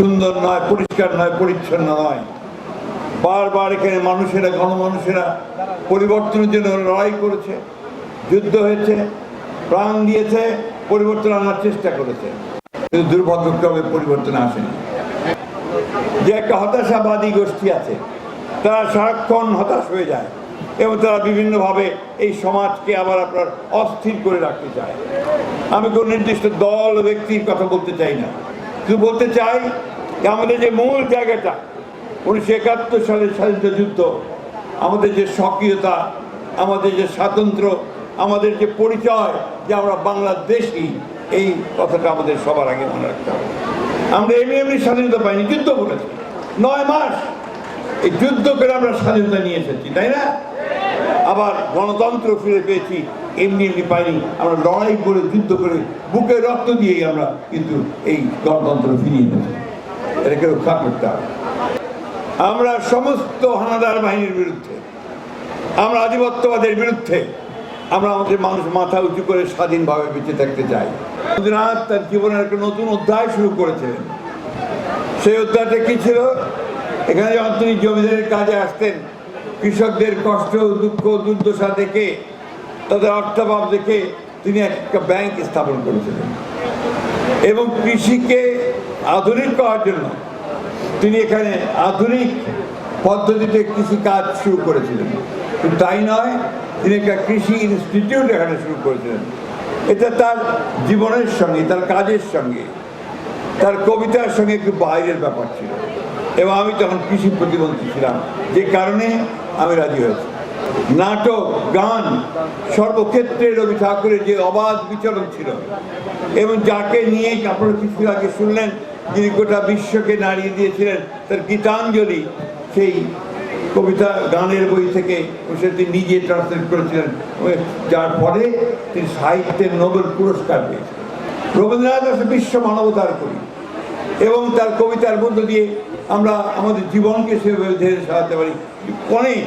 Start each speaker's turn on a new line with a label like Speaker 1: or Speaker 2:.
Speaker 1: সুন্দর নয়, পরিষ্কার নয়, পরিচ্ছন্ন নয়। বারবার এখানে মানুষেরা, গণমানুষেরা পরিবর্তনের জন্য লড়াই করেছে, যুদ্ধ হয়েছে, প্রাণ দিয়েছে, পরিবর্তন আনার চেষ্টা করেছে, কিন্তু দুর্ভাগ্যক্রমে পরিবর্তন আসেনি। যে একটা হতাশাবাদী গোষ্ঠী আছে, তারা সারাক্ষণ হতাশ হয়ে যায় এবং তারা বিভিন্নভাবে এই সমাজকে আবার আপনার অস্থির করে রাখতে চায়। আমি কোনো নির্দিষ্ট দল ব্যক্তির কথা বলতে চাই না, শুধু বলতে চাই যে আমাদের যে মূল জায়গাটা 1971 সালের স্বাধীনতা যুদ্ধ, আমাদের যে স্বকীয়তা, আমাদের যে স্বাতন্ত্র্য, আমাদের যে পরিচয় যে আমরা বাংলাদেশি, এই কথাটা আমাদের সবার আগে মনে রাখতে হবে। আমরা এমনি স্বাধীনতা পাইনি, যুদ্ধ করেছি 9 মাস, এই যুদ্ধ করে আমরা স্বাধীনতা নিয়ে এসেছি, তাই না? আবার গণতন্ত্র ফিরে পেয়েছি এমনি পাইনি, আমরা লড়াই করে, যুদ্ধ করে, বুকে রক্ত দিয়েই আমরা কিন্তু এই গণতন্ত্র ফিরিয়ে এনেছি। এটাকে রক্ষা করতে হবে। আমরা সমস্ত হানাদার বাহিনীর বিরুদ্ধে, আমরা আধিপত্যবাদের বিরুদ্ধে, আমরা আমাদের মানুষ মাথা উঁচু করে স্বাধীনভাবে বেঁচে থাকতে চাই। রবীন্দ্রনাথ তার জীবনের একটা নতুন অধ্যায় শুরু করেছিলেন। সেই অধ্যায়টা কি ছিল? এখানে যখন তিনি জমিদারের কাজে আসতেন, কৃষকদের কষ্ট, দুঃখ, দুর্দশা দেখে, তাদের অর্থাভাব দেখে তিনি একটা ব্যাংক স্থাপন করেছিলেন এবং কৃষিকে আধুনিক করার জন্য তিনি এখানে আধুনিক পদ্ধতিতে কৃষি কাজ শুরু করেছিলেন। কিন্তু তাই নয়, তিনি একটা কৃষি ইনস্টিটিউট এখানে শুরু করেছিলেন। এটা তার জীবনের সঙ্গে, তার কাজের সঙ্গে, তার কবিতার সঙ্গে একটু বাইরের ব্যাপার ছিল এবং আমি তখন কৃষি প্রতিবন্ধী ছিলাম, যে কারণে আমি রাজি হয়েছি। নাটক, গান, সর্বক্ষেত্রে রবি ঠাকুরের যে অবাধ বিচরণ ছিল এবং যাকে নিয়ে আপনারা কিছু আগে শুনলেন, যিনি গোটা বিশ্বকে নাড়িয়ে দিয়েছিলেন তার গীতাঞ্জলি, সেই কবিতা গানের বই থেকে তিনি নিজে ট্রান্সলেট করেছিলেন, যার ফলে তিনি সাহিত্যের নোবেল পুরস্কার পেয়েছিলেন। রবীন্দ্রনাথ হচ্ছে বিশ্ব মানবতার কবি এবং তার কবিতার মধ্য দিয়ে আমরা আমাদের জীবনকে সেভাবে ধরে সাজাতে পারি। অনেক